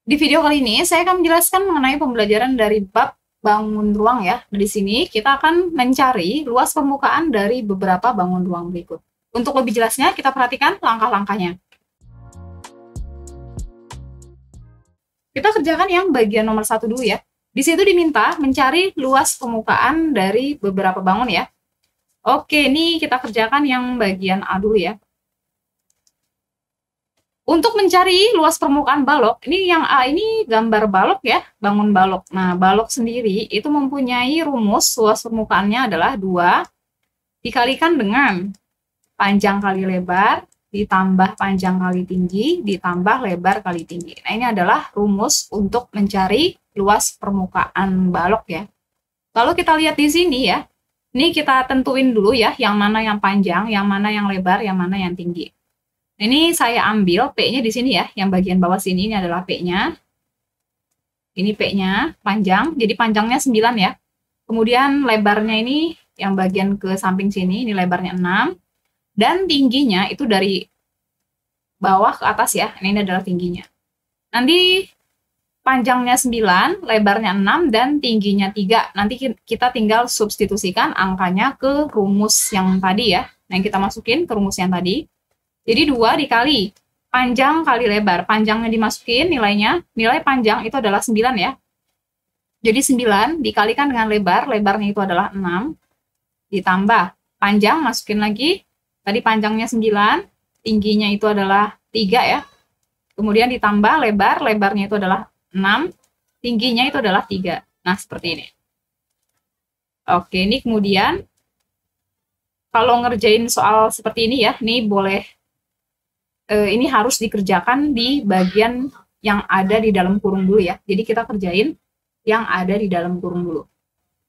Di video kali ini, saya akan menjelaskan mengenai pembelajaran dari bab bangun ruang ya. Di sini, kita akan mencari luas permukaan dari beberapa bangun ruang berikut. Untuk lebih jelasnya, kita perhatikan langkah-langkahnya. Kita kerjakan yang bagian nomor 1 dulu ya. Di situ diminta mencari luas permukaan dari beberapa bangun ya. Oke, ini kita kerjakan yang bagian A dulu ya. Untuk mencari luas permukaan balok, ini yang A ini gambar balok ya, bangun balok. Nah, balok sendiri itu mempunyai rumus luas permukaannya adalah 2 dikalikan dengan panjang kali lebar, ditambah panjang kali tinggi, ditambah lebar kali tinggi. Nah, ini adalah rumus untuk mencari luas permukaan balok ya. Lalu kita lihat di sini ya, ini kita tentuin dulu ya, yang mana yang panjang, yang mana yang lebar, yang mana yang tinggi. Ini saya ambil P-nya di sini ya, yang bagian bawah sini ini adalah P-nya. Ini P-nya panjang, jadi panjangnya 9 ya. Kemudian lebarnya ini yang bagian ke samping sini, ini lebarnya 6. Dan tingginya itu dari bawah ke atas ya, ini adalah tingginya. Nanti panjangnya 9, lebarnya 6, dan tingginya 3. Nanti kita tinggal substitusikan angkanya ke rumus yang tadi ya. Nah, yang kita masukin ke rumus yang tadi. Jadi 2 dikali panjang kali lebar. Panjangnya dimasukin nilainya. Nilai panjang itu adalah 9 ya. Jadi 9 dikalikan dengan lebar. Lebarnya itu adalah 6. Ditambah panjang, masukin lagi. Tadi panjangnya 9. Tingginya itu adalah 3 ya. Kemudian ditambah lebar. Lebarnya itu adalah 6. Tingginya itu adalah 3. Nah, seperti ini. Oke, ini kemudian kalau ngerjain soal seperti ini ya, ini boleh ini harus dikerjakan di bagian yang ada di dalam kurung dulu ya. Jadi kita kerjain yang ada di dalam kurung dulu.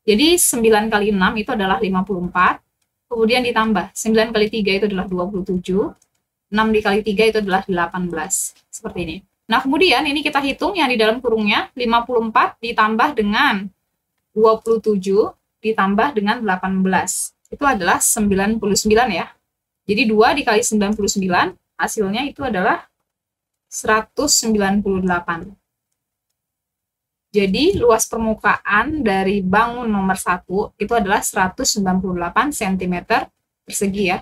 Jadi 9 kali 6 itu adalah 54. Kemudian ditambah 9 kali 3 itu adalah 27. 6 dikali 3 itu adalah 18. Seperti ini. Nah, kemudian ini kita hitung yang di dalam kurungnya. 54 ditambah dengan 27 ditambah dengan 18. Itu adalah 99 ya. Jadi 2 dikali 99 hasilnya itu adalah 198. Jadi luas permukaan dari bangun nomor 1 itu adalah 198 cm persegi ya.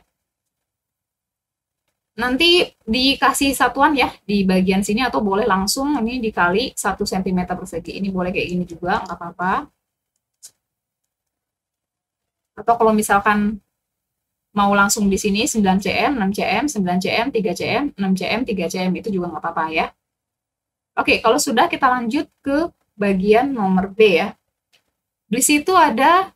Nanti dikasih satuan ya di bagian sini atau boleh langsung ini dikali 1 cm persegi. Ini boleh kayak gini juga, nggak apa-apa. Atau kalau misalkan mau langsung di sini 9 cm, 6 cm, 9 cm, 3 cm, 6 cm, 3 cm, itu juga nggak apa-apa ya. Oke, kalau sudah kita lanjut ke bagian nomor B ya. Di situ ada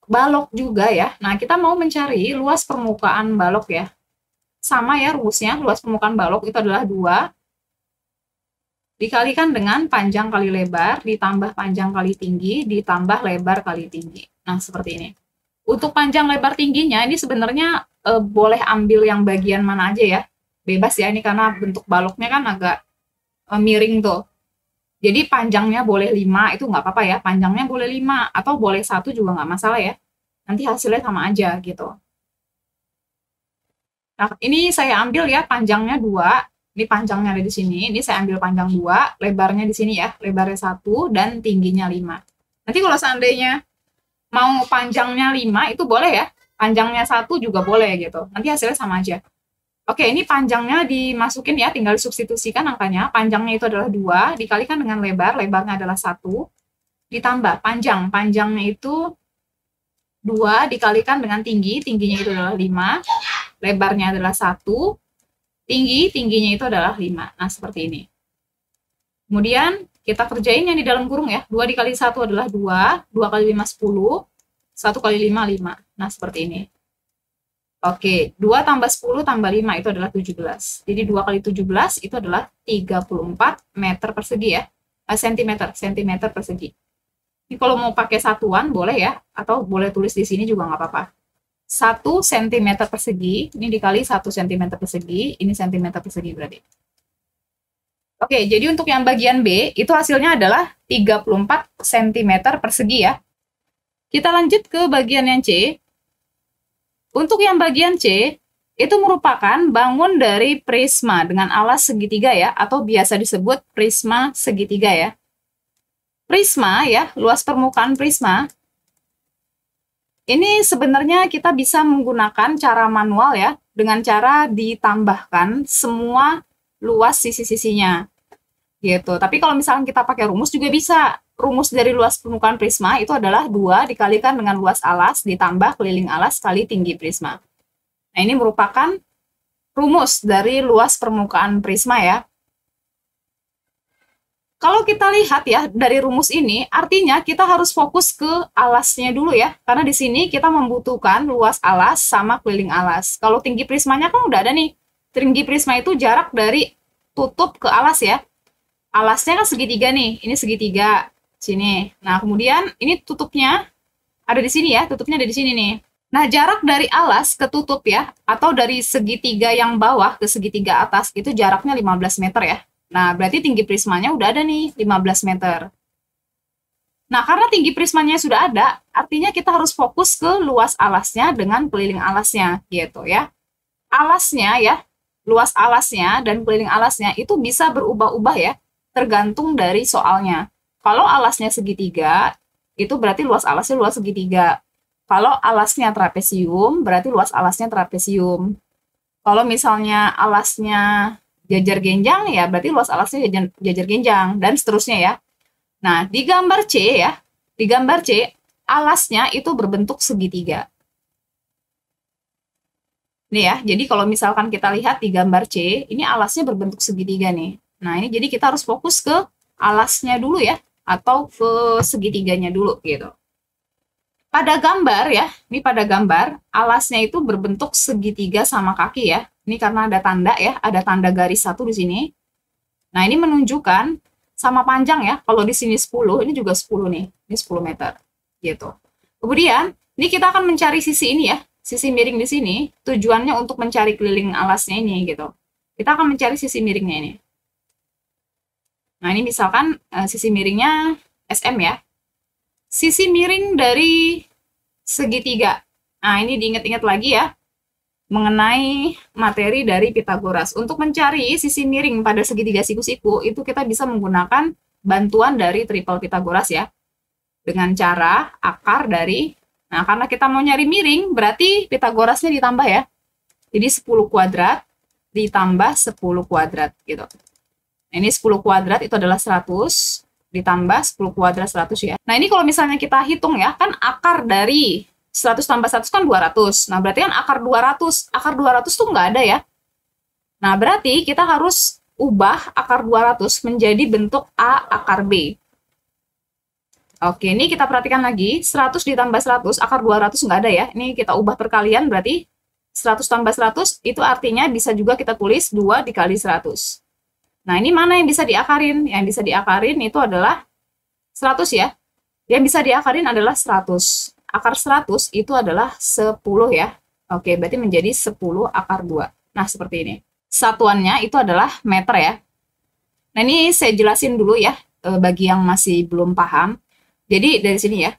balok juga ya. Nah, kita mau mencari luas permukaan balok ya. Sama ya rumusnya, luas permukaan balok itu adalah 2 dikalikan dengan panjang kali lebar, ditambah panjang kali tinggi, ditambah lebar kali tinggi. Nah, seperti ini. Untuk panjang lebar tingginya ini sebenarnya boleh ambil yang bagian mana aja ya. Bebas ya, ini karena bentuk baloknya kan agak miring tuh. Jadi panjangnya boleh 5, itu nggak apa-apa ya. Panjangnya boleh 5, atau boleh 1 juga nggak masalah ya. Nanti hasilnya sama aja gitu. Nah, ini saya ambil ya panjangnya 2. Ini panjangnya ada di sini. Ini saya ambil panjang 2, lebarnya di sini ya. Lebarnya 1, dan tingginya 5. Nanti kalau seandainya mau panjangnya 5 itu boleh ya, panjangnya 1 juga boleh gitu, nanti hasilnya sama aja. Oke, ini panjangnya dimasukin ya, tinggal substitusikan angkanya. Panjangnya itu adalah 2 dikalikan dengan lebar, lebarnya adalah 1, ditambah panjangnya itu 2 dikalikan dengan tinggi, tingginya itu adalah 5, lebarnya adalah 1, tingginya itu adalah 5. Nah, seperti ini. Kemudian kita kerjain yang di dalam kurung ya. 2 dikali 1 adalah 2. 2 kali 5, 10. 1 kali 5, 5. Nah, seperti ini. Oke, 2 tambah 10 tambah 5 itu adalah 17. Jadi 2 kali 17 itu adalah 34 meter persegi ya. Sentimeter persegi. Ini kalau mau pakai satuan boleh ya. Atau boleh tulis di sini juga nggak apa-apa. 1 cm persegi, ini dikali 1 cm persegi, ini cm persegi berarti. Oke, jadi untuk yang bagian B, itu hasilnya adalah 34 cm persegi ya. Kita lanjut ke bagian yang C. Untuk yang bagian C, itu merupakan bangun dari prisma dengan alas segitiga ya, atau biasa disebut prisma segitiga ya. Prisma ya, luas permukaan prisma, ini sebenarnya kita bisa menggunakan cara manual ya, dengan cara ditambahkan semua luas sisi-sisinya gitu. Tapi kalau misalkan kita pakai rumus juga bisa. Rumus dari luas permukaan prisma itu adalah 2 dikalikan dengan luas alas ditambah keliling alas kali tinggi prisma. Nah, ini merupakan rumus dari luas permukaan prisma ya. Kalau kita lihat ya dari rumus ini, artinya kita harus fokus ke alasnya dulu ya. Karena di sini kita membutuhkan luas alas sama keliling alas. Kalau tinggi prismanya kan udah ada nih. Tinggi prisma itu jarak dari tutup ke alas ya. Alasnya kan segitiga nih, ini segitiga sini. Nah, kemudian ini tutupnya ada di sini ya, tutupnya ada di sini nih. Nah, jarak dari alas ke tutup ya, atau dari segitiga yang bawah ke segitiga atas, itu jaraknya 15 meter ya. Nah, berarti tinggi prismanya udah ada nih, 15 meter. Nah, karena tinggi prismanya sudah ada, artinya kita harus fokus ke luas alasnya dengan keliling alasnya, gitu ya. Alasnya ya, luas alasnya dan keliling alasnya itu bisa berubah-ubah ya, tergantung dari soalnya. Kalau alasnya segitiga, itu berarti luas alasnya luas segitiga. Kalau alasnya trapesium, berarti luas alasnya trapesium. Kalau misalnya alasnya jajar genjang, ya berarti luas alasnya jajar genjang, dan seterusnya ya. Nah, di gambar C ya, di gambar C, alasnya itu berbentuk segitiga. Nih ya, jadi kalau misalkan kita lihat di gambar C, ini alasnya berbentuk segitiga nih. Nah, ini jadi kita harus fokus ke alasnya dulu ya, atau ke segitiganya dulu gitu. Pada gambar ya, ini pada gambar, alasnya itu berbentuk segitiga sama kaki ya. Ini karena ada tanda ya, ada tanda garis 1 di sini. Nah, ini menunjukkan sama panjang ya. Kalau di sini 10, ini juga 10 nih. Ini 10 meter gitu. Kemudian, ini kita akan mencari sisi ini ya. Sisi miring di sini, tujuannya untuk mencari keliling alasnya ini gitu. Kita akan mencari sisi miringnya ini. Nah, ini misalkan sisi miringnya SM ya. Sisi miring dari segitiga. Nah, ini diingat-ingat lagi ya, mengenai materi dari Pitagoras. Untuk mencari sisi miring pada segitiga siku-siku, itu kita bisa menggunakan bantuan dari triple Pitagoras ya. Dengan cara akar dari, nah karena kita mau nyari miring, berarti Pitagorasnya ditambah ya. Jadi 10 kuadrat ditambah 10 kuadrat gitu. Nah, ini 10 kuadrat itu adalah 100, ditambah 10 kuadrat 100 ya. Nah, ini kalau misalnya kita hitung ya, kan akar dari 100 tambah 100 kan 200. Nah, berarti kan akar 200. Akar 200 tuh nggak ada ya. Nah, berarti kita harus ubah akar 200 menjadi bentuk A akar B. Oke, ini kita perhatikan lagi. 100 ditambah 100, akar 200 nggak ada ya. Ini kita ubah perkalian, berarti 100 tambah 100, itu artinya bisa juga kita tulis 2 dikali 100. Nah, ini mana yang bisa diakarin? Yang bisa diakarin itu adalah 100 ya. Yang bisa diakarin adalah 100. Akar 100 itu adalah 10 ya. Oke, berarti menjadi 10 akar 2. Nah, seperti ini. Satuannya itu adalah meter ya. Nah, ini saya jelasin dulu ya, bagi yang masih belum paham. Jadi, dari sini ya.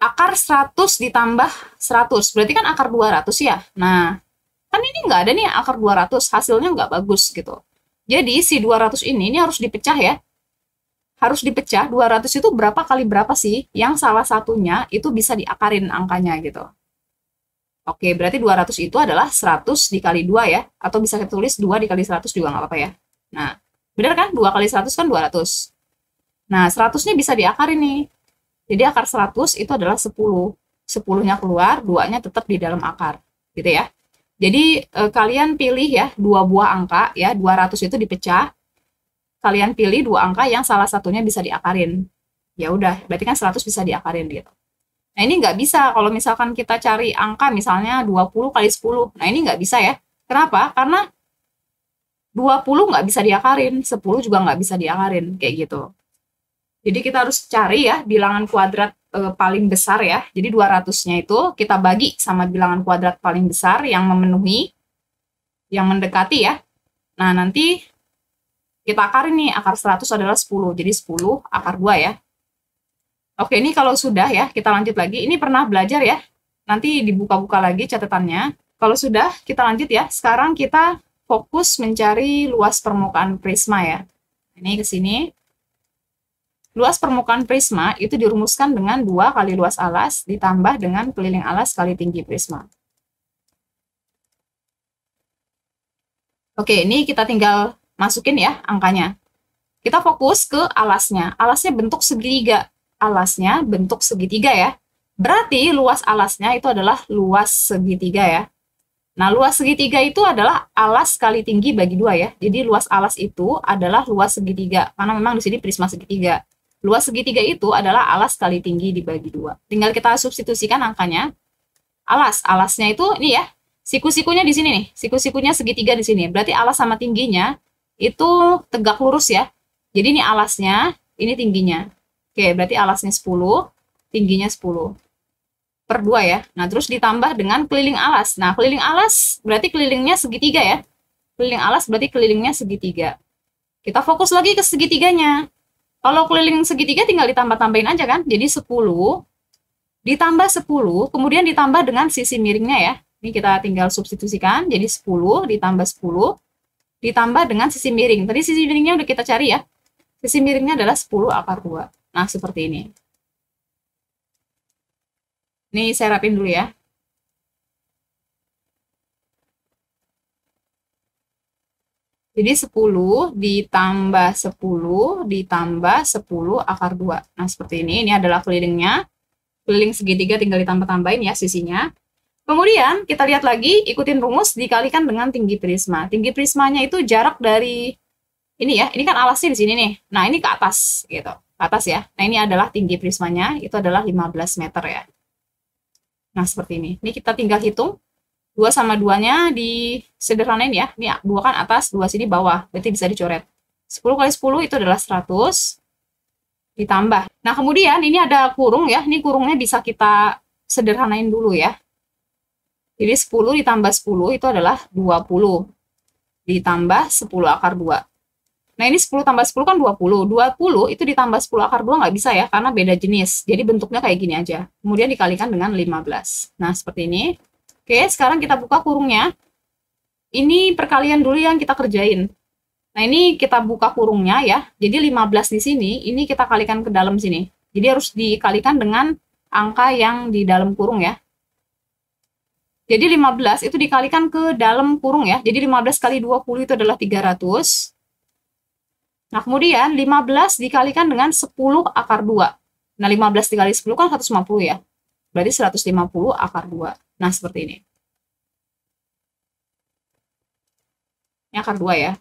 Akar 100 ditambah 100, berarti kan akar 200 ya. Nah, kan ini nggak ada nih akar 200, hasilnya nggak bagus gitu. Jadi, si 200 ini harus dipecah ya. Harus dipecah, 200 itu berapa kali berapa sih? Yang salah satunya itu bisa diakarin angkanya gitu. Oke, berarti 200 itu adalah 100 dikali 2 ya. Atau bisa kita tulis 2 dikali 100 juga nggak apa-apa ya. Nah, benar kan? 2 kali 100 kan 200. Nah, 100-nya bisa diakarin nih. Jadi akar 100 itu adalah 10. 10-nya keluar, 2-nya tetap di dalam akar. Gitu ya. Jadi kalian pilih ya 2 buah angka ya, 200 itu dipecah. Kalian pilih 2 angka yang salah satunya bisa diakarin. Ya udah, berarti kan 100 bisa diakarin gitu. Nah, ini nggak bisa kalau misalkan kita cari angka misalnya 20 kali 10. Nah, ini nggak bisa ya. Kenapa? Karena 20 nggak bisa diakarin, 10 juga nggak bisa diakarin, kayak gitu. Jadi kita harus cari ya bilangan kuadrat paling besar ya. Jadi 200-nya itu kita bagi sama bilangan kuadrat paling besar yang memenuhi, yang mendekati ya. Nah, nanti kita akarin nih, akar 100 adalah 10. Jadi 10 akar 2 ya. Oke, ini kalau sudah ya, kita lanjut lagi. Ini pernah belajar ya. Nanti dibuka-buka lagi catatannya. kalau sudah, kita lanjut ya. Sekarang kita fokus mencari luas permukaan prisma ya. Ini ke sini. Luas permukaan prisma itu dirumuskan dengan 2 kali luas alas ditambah dengan keliling alas kali tinggi prisma. Oke, ini kita tinggal masukin ya angkanya. Kita fokus ke alasnya. Alasnya bentuk segitiga. Alasnya bentuk segitiga ya. Berarti luas alasnya itu adalah luas segitiga ya. Nah, luas segitiga itu adalah alas kali tinggi bagi 2 ya. Jadi luas alas itu adalah luas segitiga. Karena memang di sini prisma segitiga. Luas segitiga itu adalah alas kali tinggi dibagi 2. Tinggal kita substitusikan angkanya. Alasnya itu ini ya. Siku-sikunya di sini nih. Siku-sikunya segitiga di sini. Berarti alas sama tingginya itu tegak lurus ya. Jadi ini alasnya, ini tingginya. Oke, berarti alasnya 10, tingginya 10. Per 2 ya. Nah, terus ditambah dengan keliling alas. Nah, keliling alas berarti kelilingnya segitiga ya. Keliling alas berarti kelilingnya segitiga. Kita fokus lagi ke segitiganya. Kalau keliling segitiga tinggal ditambah-tambahin aja kan. Jadi 10 ditambah 10, kemudian ditambah dengan sisi miringnya ya. Ini kita tinggal substitusikan. Jadi 10 ditambah 10 ditambah dengan sisi miring. Tadi sisi miringnya udah kita cari ya. Sisi miringnya adalah 10 akar 2. Nah, seperti ini. Ini saya rapin dulu ya. Jadi 10 ditambah 10 ditambah 10 akar 2. Nah, seperti ini. Ini adalah kelilingnya. Keliling segitiga tinggal ditambah-tambahin ya sisinya. Kemudian kita lihat lagi, ikutin rumus dikalikan dengan tinggi prisma. Tinggi prismanya itu jarak dari ini ya. Ini kan alasnya di sini nih. Nah, ini ke atas gitu. Ke atas ya. Nah, ini adalah tinggi prismanya, itu adalah 15 meter ya. Nah, seperti ini. Ini kita tinggal hitung. 2 sama 2-nya disederhanain ya. Ini 2 kan atas, 2 sini bawah. Berarti bisa dicoret. 10 kali 10 itu adalah 100. Ditambah. Nah, kemudian ini ada kurung ya. Ini kurungnya bisa kita sederhanain dulu ya. Jadi 10 ditambah 10 itu adalah 20. Ditambah 10 akar 2. Nah, ini 10 tambah 10 kan 20. 20 itu ditambah 10 akar 2 nggak bisa ya, karena beda jenis. Jadi bentuknya kayak gini aja. Kemudian dikalikan dengan 15. Nah, seperti ini. Oke, sekarang kita buka kurungnya. Ini perkalian dulu yang kita kerjain. Nah, ini kita buka kurungnya ya. Jadi 15 di sini, ini kita kalikan ke dalam sini. Jadi harus dikalikan dengan angka yang di dalam kurung ya. Jadi 15 itu dikalikan ke dalam kurung ya. Jadi 15 kali 20 itu adalah 300. Nah, kemudian 15 dikalikan dengan 10 akar 2. Nah, 15 dikali 10 kan 150 ya. Berarti 150 akar 2. Nah, seperti ini. Ini akar 2 ya.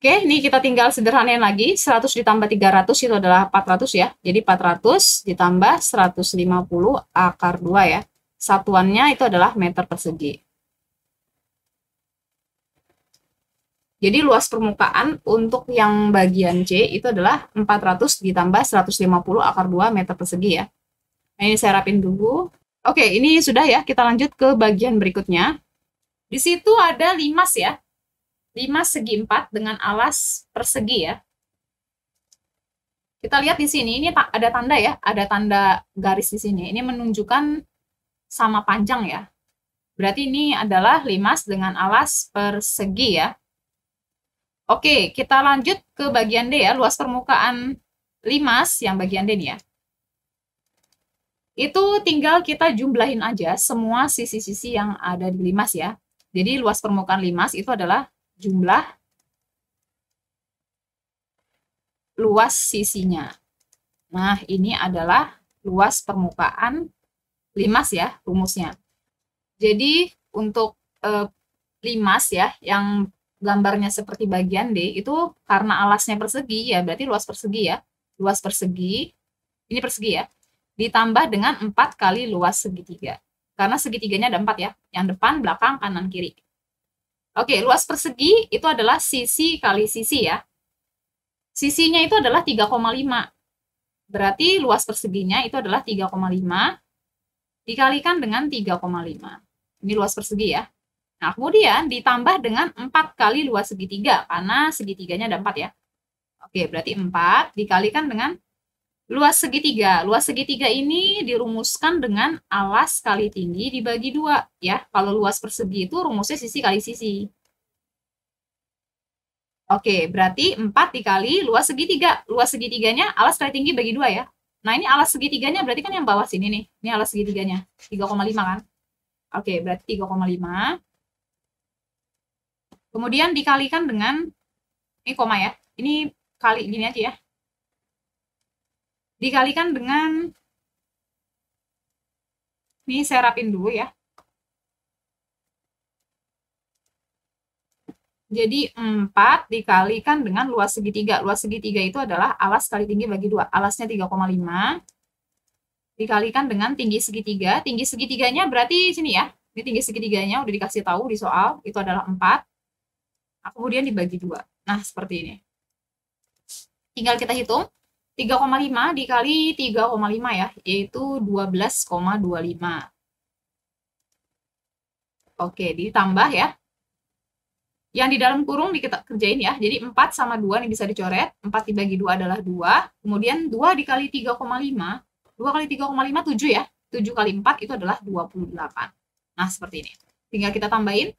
Oke, ini kita tinggal sederhanain lagi. 100 ditambah 300 itu adalah 400 ya. Jadi 400 ditambah 150 akar 2 ya. Satuannya itu adalah meter persegi. Jadi luas permukaan untuk yang bagian C itu adalah 400 ditambah 150 akar 2 meter persegi ya. Nah, ini saya rapin dulu. Oke, ini sudah ya. Kita lanjut ke bagian berikutnya. Di situ ada limas ya. Limas segi 4 dengan alas persegi ya. Kita lihat di sini, ini ada tanda ya. Ada tanda garis di sini. Ini menunjukkan sama panjang ya. Berarti ini adalah limas dengan alas persegi ya. Oke, kita lanjut ke bagian D ya, luas permukaan limas yang bagian D nih ya. Itu tinggal kita jumlahin aja semua sisi-sisi yang ada di limas ya. Jadi luas permukaan limas itu adalah jumlah luas sisinya. Nah, ini adalah luas permukaan limas ya, rumusnya. Jadi untuk limas ya, yang gambarnya seperti bagian D itu karena alasnya persegi ya, berarti luas persegi ya. Luas persegi, ini persegi ya, ditambah dengan 4 kali luas segitiga. Karena segitiganya ada 4 ya, yang depan, belakang, kanan, kiri. Oke, luas persegi itu adalah sisi kali sisi ya. Sisinya itu adalah 3,5. Berarti luas perseginya itu adalah 3,5 dikalikan dengan 3,5. Ini luas persegi ya. Nah, kemudian ditambah dengan 4 kali luas segitiga, karena segitiganya ada 4 ya. Oke, berarti 4 dikalikan dengan Luas segitiga. Luas segitiga ini dirumuskan dengan alas kali tinggi dibagi 2, ya. Kalau luas persegi itu rumusnya sisi kali sisi. Oke, berarti 4 dikali luas segitiga. Luas segitiganya alas kali tinggi bagi 2 ya. Nah, ini alas segitiganya berarti kan yang bawah sini nih. Ini alas segitiganya. 3,5 kan? Oke, berarti 3,5. Kemudian dikalikan dengan, ini koma ya. Ini kali gini aja ya. Dikalikan dengan, ini saya rapin dulu ya. Jadi 4 dikalikan dengan luas segitiga. Luas segitiga itu adalah alas kali tinggi bagi 2. Alasnya 3,5 dikalikan dengan tinggi segitiga. Tinggi segitiganya berarti sini ya. Ini tinggi segitiganya udah dikasih tahu di soal. Itu adalah 4. Nah, kemudian dibagi 2. Nah, seperti ini. Tinggal kita hitung. 3,5 dikali 3,5 ya. Yaitu 12,25. Oke, ditambah ya. Yang di dalam kurung kita kerjain ya. Jadi 4 sama 2 ini bisa dicoret. 4 dibagi 2 adalah 2. Kemudian 2 dikali 3,5. 2 kali 3,5, 7 ya. 7 kali 4 itu adalah 28. Nah, seperti ini. Tinggal kita tambahin.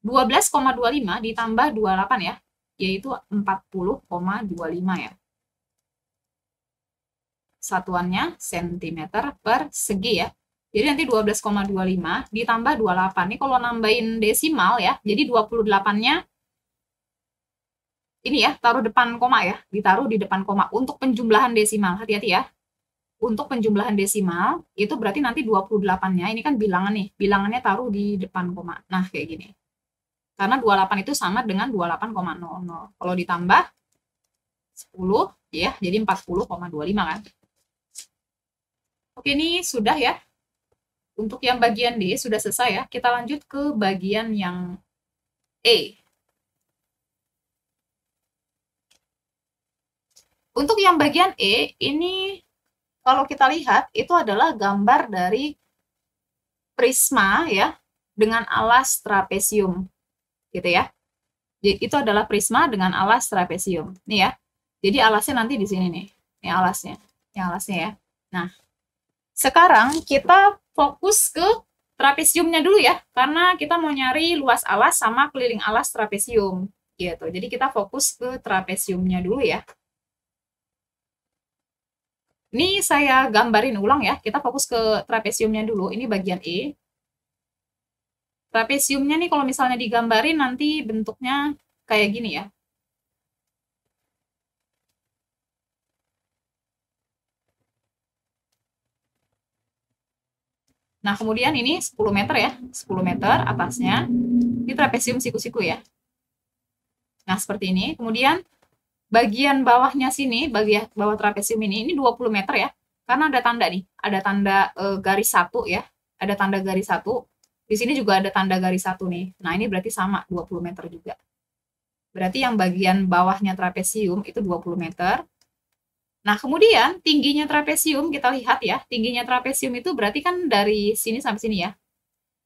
12,25 ditambah 28 ya. Yaitu 40,25 ya. Satuannya sentimeter persegi ya. Jadi nanti 12,25 ditambah 28. Ini kalau nambahin desimal ya, jadi 28-nya ini ya, taruh depan koma ya, ditaruh di depan koma untuk penjumlahan desimal. Hati-hati ya. Untuk penjumlahan desimal, itu berarti nanti 28-nya, ini kan bilangan nih, bilangannya taruh di depan koma. Nah, kayak gini. Karena 28 itu sama dengan 28,00. Kalau ditambah 10, ya, jadi 40,25 kan. Oke, ini sudah ya. Untuk yang bagian D sudah selesai ya. Kita lanjut ke bagian yang E. Untuk yang bagian E, ini kalau kita lihat itu adalah gambar dari prisma ya dengan alas trapesium. Gitu ya. Jadi itu adalah prisma dengan alas trapesium. Nih ya. Jadi alasnya nanti di sini nih. Ini alasnya. Ini alasnya ya. Nah, sekarang kita fokus ke trapesiumnya dulu ya, karena kita mau nyari luas alas sama keliling alas trapesium gitu. Jadi kita fokus ke trapesiumnya dulu ya. Ini saya gambarin ulang ya, kita fokus ke trapesiumnya dulu. Ini bagian E. Trapesiumnya nih kalau misalnya digambarin nanti bentuknya kayak gini ya. Nah, kemudian ini 10 meter ya, 10 meter atasnya. Ini trapesium siku-siku ya. Nah, seperti ini. Kemudian bagian bawahnya sini, bagian bawah trapesium ini 20 meter ya. Karena ada tanda nih, ada tanda garis 1 ya. Ada tanda garis 1. Di sini juga ada tanda garis 1 nih. Nah, ini berarti sama 20 meter juga. Berarti yang bagian bawahnya trapesium itu 20 meter. Nah, kemudian tingginya trapesium kita lihat ya. Tingginya trapesium itu berarti kan dari sini sampai sini ya.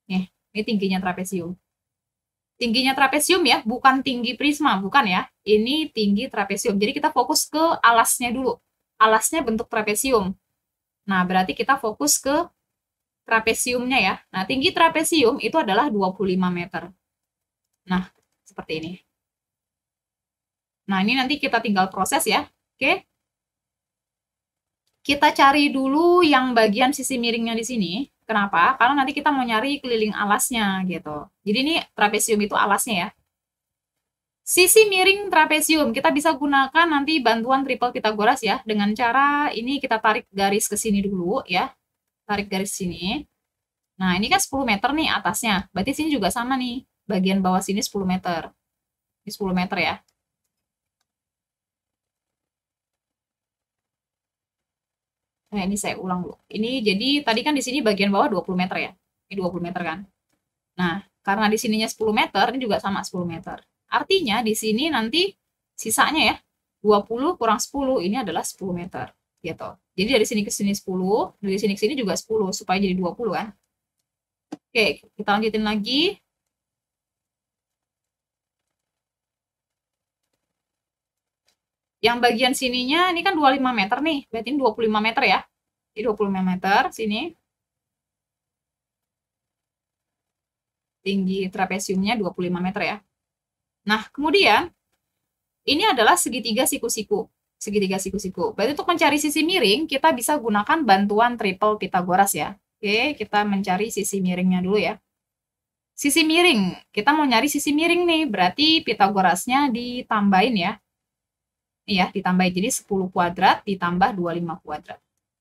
Nih, ini tingginya trapesium. Tingginya trapesium ya, bukan tinggi prisma, bukan ya. Ini tinggi trapesium. Jadi kita fokus ke alasnya dulu. Alasnya bentuk trapesium. Nah, berarti kita fokus ke trapesiumnya ya. Nah, tinggi trapesium itu adalah 25 meter. Nah, seperti ini. Nah, ini nanti kita tinggal proses ya. Oke. Kita cari dulu yang bagian sisi miringnya di sini. Kenapa? Karena nanti kita mau nyari keliling alasnya gitu. Jadi ini trapesium itu alasnya ya. Sisi miring trapesium kita bisa gunakan nanti bantuan triple Pythagoras ya. Dengan cara ini kita tarik garis ke sini dulu ya. Tarik garis sini. Nah, ini kan 10 meter nih atasnya. Berarti sini juga sama nih. Bagian bawah sini 10 meter. Ini 10 meter ya. Nah, ini saya ulang dulu. Ini jadi tadi kan di sini bagian bawah 20 meter ya. Ini 20 meter kan. Nah, karena di sininya 10 meter, ini juga sama 10 meter. Artinya di sini nanti sisanya ya, 20 kurang 10 ini adalah 10 meter. Gitu. Jadi dari sini ke sini 10, dari sini ke sini juga 10, supaya jadi 20 kan. Oke, kita lanjutin lagi. Yang bagian sininya ini kan 25 meter nih, berarti ini 25 meter ya. Ini 25 meter sini. Tinggi trapesiumnya 25 meter ya. Nah, kemudian ini adalah segitiga siku-siku. Segitiga siku-siku. Berarti untuk mencari sisi miring, kita bisa gunakan bantuan triple Pythagoras ya. Oke, kita mencari sisi miringnya dulu ya. Sisi miring, kita mau nyari sisi miring nih, berarti Pythagorasnya ditambahin ya. Iya, ditambahin. Jadi 10 kuadrat ditambah 25 kuadrat.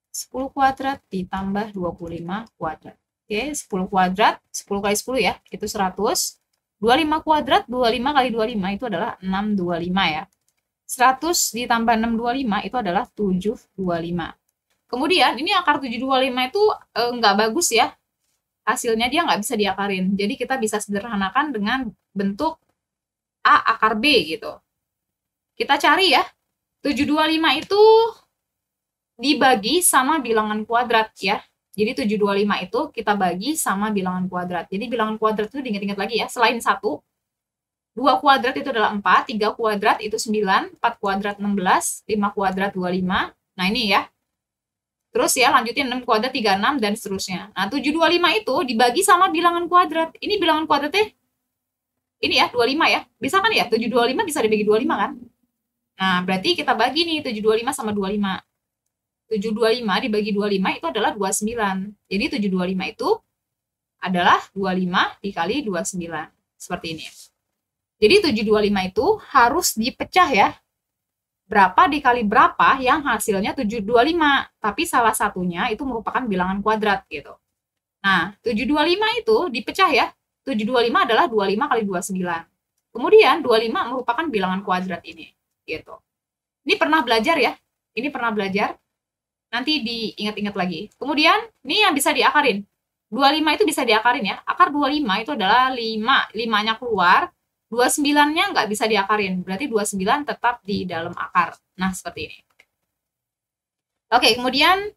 10 kuadrat ditambah 25 kuadrat. Oke, 10 kuadrat, 10 kali 10 ya, itu 100. 25 kuadrat, 25 kali 25 itu adalah 625 ya. 100 ditambah 625 itu adalah 725. Kemudian ini akar 725 itu nggak bagus ya. Hasilnya dia nggak bisa diakarin. Jadi kita bisa sederhanakan dengan bentuk A akar B gitu. Kita cari ya. 725 itu dibagi sama bilangan kuadrat ya. Jadi 725 itu kita bagi sama bilangan kuadrat. Jadi bilangan kuadrat itu diingat-ingat lagi ya. Selain 1, 2 kuadrat itu adalah 4, 3 kuadrat itu 9, 4 kuadrat 16, 5 kuadrat 25. Nah ini ya. Terus ya lanjutin 6 kuadrat 36 dan seterusnya. Nah 725 itu dibagi sama bilangan kuadrat. Ini bilangan kuadratnya ini ya 25 ya. Bisa kan ya? 725 bisa dibagi 25 kan? Nah berarti kita bagi nih 725 sama 25. 725 dibagi 25 itu adalah 29. Jadi 725 itu adalah 25 dikali 29. Seperti ini. Jadi 725 itu harus dipecah ya. Berapa dikali berapa yang hasilnya 725. Tapi salah satunya itu merupakan bilangan kuadrat gitu. Nah, 725 itu dipecah ya. 725 adalah 25 kali 29. Kemudian 25 merupakan bilangan kuadrat ini gitu. Ini pernah belajar ya. Ini pernah belajar. Nanti diingat-ingat lagi. Kemudian, ini yang bisa diakarin. 25 itu bisa diakarin ya. Akar 25 itu adalah 5. 5-nya keluar. 29-nya nggak bisa diakarin. Berarti 29 tetap di dalam akar. Nah, seperti ini. Oke, kemudian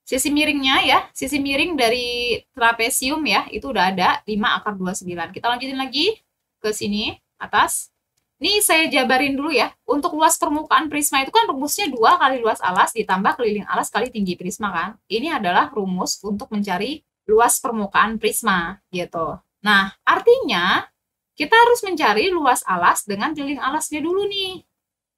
sisi miringnya ya. Sisi miring dari trapesium ya. Itu udah ada 5 akar 29. Kita lanjutin lagi ke sini, atas. Ini saya jabarin dulu ya. Untuk luas permukaan prisma itu kan rumusnya 2 kali luas alas ditambah keliling alas kali tinggi prisma kan. Ini adalah rumus untuk mencari luas permukaan prisma gitu. Nah, artinya kita harus mencari luas alas dengan keliling alasnya dulu nih.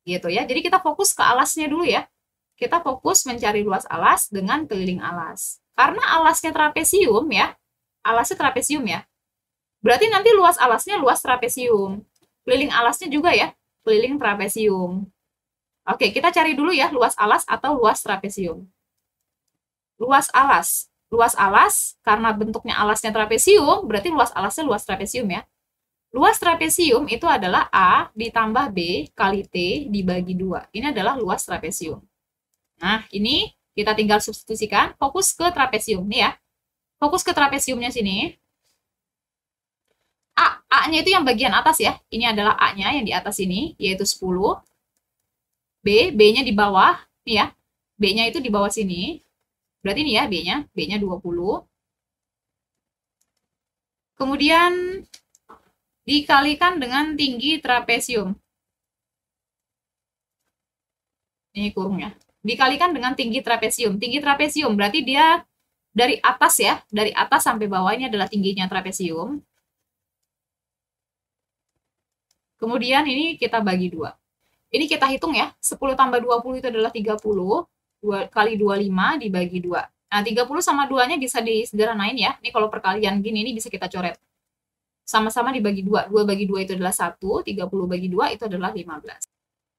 Gitu ya. Jadi kita fokus ke alasnya dulu ya. Kita fokus mencari luas alas dengan keliling alas. Karena alasnya trapesium ya. Alasnya trapesium ya. Berarti nanti luas alasnya luas trapesium. Keliling alasnya juga ya, keliling trapesium. Oke, kita cari dulu ya luas alas atau luas trapesium. Luas alas. Luas alas, karena bentuknya alasnya trapesium, berarti luas alasnya luas trapesium ya. Luas trapesium itu adalah A ditambah B kali T dibagi 2. Ini adalah luas trapesium. Nah, ini kita tinggal substitusikan, fokus ke trapesium. Nih ya, fokus ke trapesiumnya sini. A-nya itu yang bagian atas ya. Ini adalah A-nya yang di atas ini, yaitu 10. B-nya di bawah. Nih ya, B-nya itu di bawah sini. Berarti ini ya B-nya 20. Kemudian dikalikan dengan tinggi trapesium. Ini kurungnya. Dikalikan dengan tinggi trapesium. Tinggi trapesium berarti dia dari atas ya, dari atas sampai bawah ini adalah tingginya trapesium. Kemudian ini kita bagi 2. Ini kita hitung ya, 10 tambah 20 itu adalah 30, 2 kali 25 dibagi 2. Nah, 30 sama 2-nya bisa disederhanain ya. Ini kalau perkalian gini, ini bisa kita coret. Sama-sama dibagi 2. 2 bagi 2 itu adalah 1, 30 bagi 2 itu adalah 15.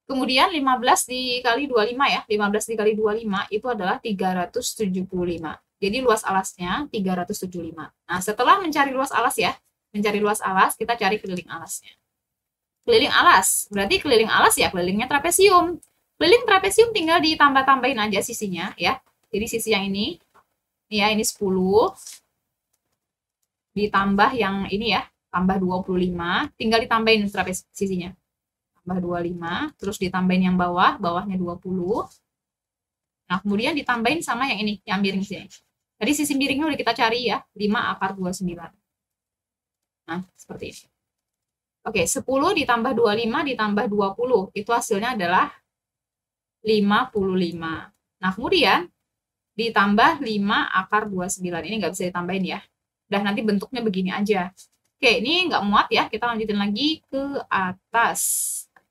Kemudian 15 dikali 25 ya, 15 dikali 25 itu adalah 375. Jadi luas alasnya 375. Nah, setelah mencari luas alas ya, mencari luas alas, kita cari keliling alasnya. Keliling alas, berarti keliling alas ya kelilingnya trapesium. Keliling trapesium tinggal ditambah-tambahin aja sisinya ya. Jadi sisi yang ini ya, ini 10 ditambah yang ini ya, tambah 25, tinggal ditambahin sisinya. Tambah 25, terus ditambahin yang bawah, bawahnya 20. Nah, kemudian ditambahin sama yang ini, yang miring sini. Tadi sisi miringnya udah kita cari ya, 5 akar 29. Nah, seperti ini. Oke, 10 ditambah 25 ditambah 20, itu hasilnya adalah 55. Nah, kemudian ditambah 5 akar 29. Ini nggak bisa ditambahin ya. Udah nanti bentuknya begini aja. Oke, ini nggak muat ya. Kita lanjutin lagi ke atas.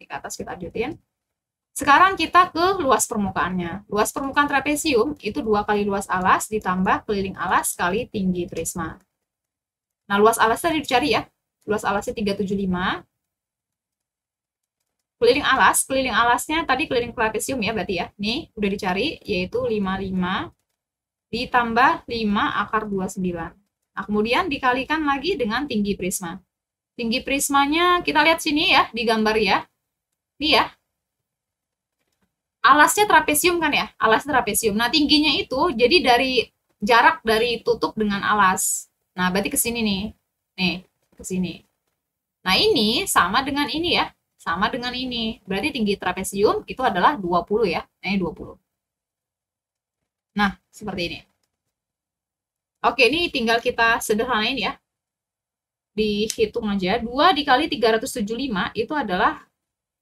Ke atas kita lanjutin. Sekarang kita ke luas permukaannya. Luas permukaan trapesium itu 2 kali luas alas ditambah keliling alas kali tinggi prisma. Nah, luas alasnya dicari ya. Luas alasnya 375. Keliling alasnya tadi keliling trapesium ya berarti ya. Nih, udah dicari, yaitu 55 ditambah 5 akar 29. Nah, kemudian dikalikan lagi dengan tinggi prisma. Tinggi prismanya kita lihat sini ya, di gambar ya. Nih ya. Alasnya trapesium kan ya, alasnya trapesium. Nah, tingginya itu jadi dari jarak dari tutup dengan alas. Nah, berarti ke sini nih. Nih, ke sini. Nah, ini sama dengan ini ya. Sama dengan ini. Berarti tinggi trapesium itu adalah 20 ya. Nah, ini 20. Nah, seperti ini. Oke, ini tinggal kita sederhanain ya. Dihitung aja. 2 dikali 375 itu adalah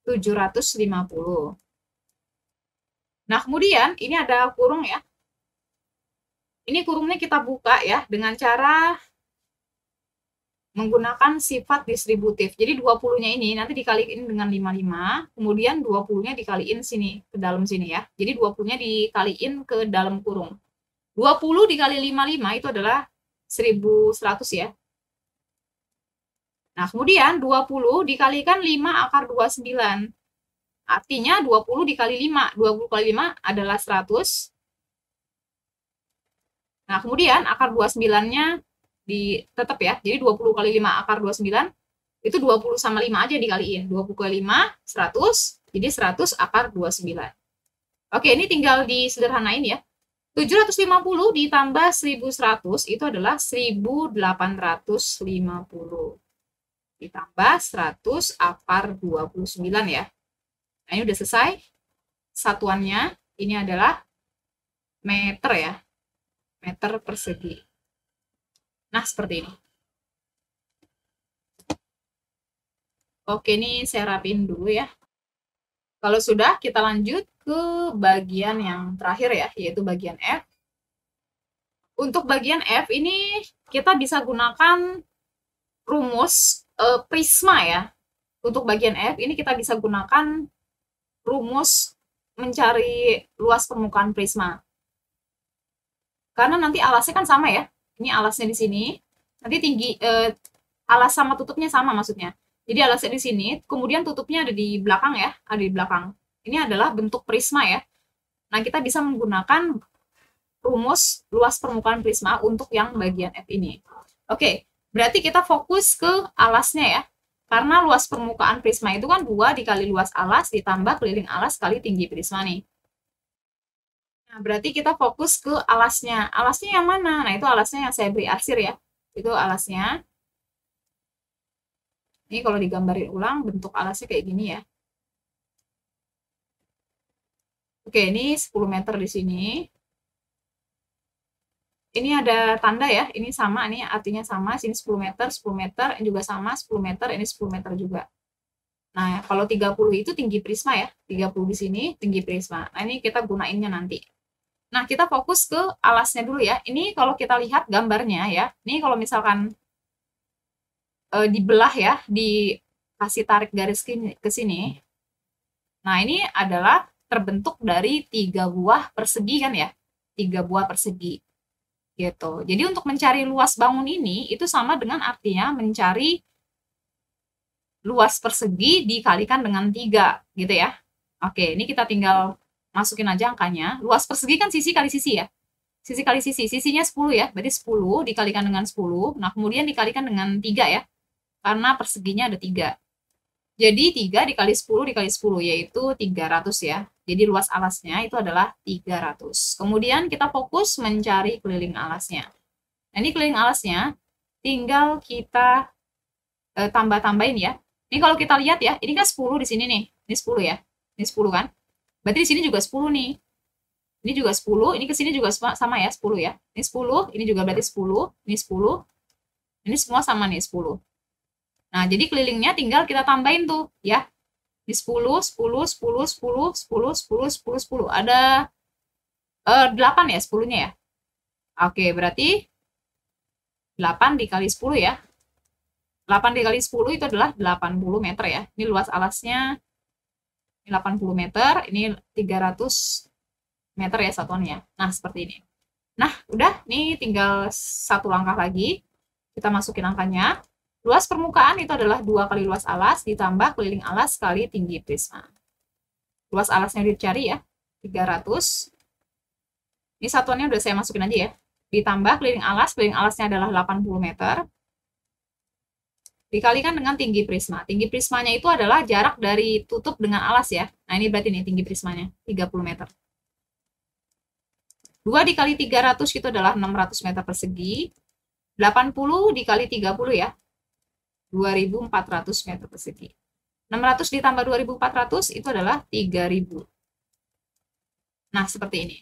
750. Nah, kemudian ini ada kurung ya. Ini kurungnya kita buka ya dengan cara menggunakan sifat distributif. Jadi 20-nya ini nanti dikaliin dengan 55, kemudian 20-nya dikaliin sini, ke dalam sini ya. Jadi 20-nya dikaliin ke dalam kurung. 20 dikali 55 itu adalah 1100 ya. Nah, kemudian 20 dikalikan 5 akar 29. Artinya 20 dikali 5. 20 kali 5 adalah 100. Nah, kemudian akar 29-nya tetap ya. Jadi 20 kali 5 akar 29 itu 20 sama 5 aja dikaliin. 20 kali 5 100. Jadi 100 akar 29. Oke, ini tinggal disederhanain ya. 750 ditambah 1100 itu adalah 1850. Ditambah 100 akar 29 ya. Nah, ini udah selesai. Satuannya ini adalah meter ya. Meter persegi. Nah, seperti ini. Oke, ini saya rapiin dulu ya. Kalau sudah, kita lanjut ke bagian yang terakhir ya, yaitu bagian F. Untuk bagian F ini kita bisa gunakan rumus prisma ya. Untuk bagian F ini kita bisa gunakan rumus mencari luas permukaan prisma. Karena nanti alasnya kan sama ya. Ini alasnya di sini. Nanti tinggi alas sama tutupnya sama maksudnya. Jadi alasnya di sini, kemudian tutupnya ada di belakang ya, ada di belakang. Ini adalah bentuk prisma ya. Nah, kita bisa menggunakan rumus luas permukaan prisma untuk yang bagian F ini. Oke, berarti kita fokus ke alasnya ya. Karena luas permukaan prisma itu kan 2 dikali luas alas ditambah keliling alas kali tinggi prisma nih. Nah, berarti kita fokus ke alasnya. Alasnya yang mana? Nah, itu alasnya yang saya beri arsir ya. Itu alasnya. Ini kalau digambarin ulang, bentuk alasnya kayak gini ya. Oke, ini 10 meter di sini. Ini ada tanda ya, ini sama, ini artinya sama, sini 10 meter, 10 meter, ini juga sama, 10 meter, ini 10 meter juga. Nah, kalau 30 itu tinggi prisma ya, 30 di sini tinggi prisma. Nah, ini kita gunainnya nanti. Nah, kita fokus ke alasnya dulu ya. Ini kalau kita lihat gambarnya ya, ini kalau misalkan dibelah ya, dikasih tarik garis ke sini. Nah, ini adalah terbentuk dari 3 buah persegi kan ya, 3 buah persegi. Gitu. Jadi untuk mencari luas bangun ini itu sama dengan artinya mencari luas persegi dikalikan dengan 3 gitu ya. Oke, ini kita tinggal masukin aja angkanya. Luas persegi kan sisi kali sisi ya. Sisi kali sisi, sisinya 10 ya. Berarti 10 dikalikan dengan 10. Nah, kemudian dikalikan dengan 3 ya. Karena perseginya ada 3. Jadi 3 dikali 10 dikali 10 yaitu 300 ya. Jadi luas alasnya itu adalah 300. Kemudian kita fokus mencari keliling alasnya. Nah, ini keliling alasnya tinggal kita tambah-tambahin ya. Ini kalau kita lihat ya, ini kan 10 di sini nih. Ini 10 ya. Ini 10 kan? Berarti di sini juga 10 nih. Ini juga 10, ini ke sini juga sama ya, 10 ya. Ini 10, ini juga berarti 10, ini 10. Ini semua sama nih 10. Nah, jadi kelilingnya tinggal kita tambahin tuh ya. Di 10, 10, 10, 10, 10, 10, 10, 10. Ada 8 ya 10-nya ya. Oke, berarti 8 dikali 10 ya. 8 dikali 10 itu adalah 80 meter ya. Ini luas alasnya 80 meter, ini 300 meter ya satuannya. Nah, seperti ini. Nah, udah, nih tinggal satu langkah lagi. Kita masukin angkanya. Luas permukaan itu adalah 2 kali luas alas ditambah keliling alas kali tinggi prisma. Luas alasnya udah dicari ya, 300. Ini satuannya udah saya masukin aja ya. Ditambah keliling alasnya adalah 80 meter. Dikalikan dengan tinggi prisma. Tinggi prismanya itu adalah jarak dari tutup dengan alas ya. Nah, ini berarti nih tinggi prismanya, 30 meter. 2 dikali 300 itu adalah 600 meter persegi. 80 dikali 30 ya, 2400 meter persegi. 600 ditambah 2400 itu adalah 3000. Nah, seperti ini.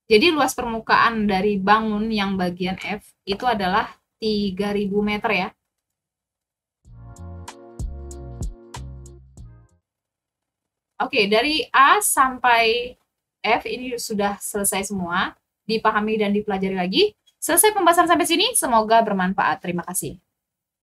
Jadi luas permukaan dari bangun yang bagian F itu adalah 3000 meter ya. Oke, dari A sampai F ini sudah selesai semua. Dipahami dan dipelajari lagi. Selesai pembahasan sampai sini, semoga bermanfaat. Terima kasih.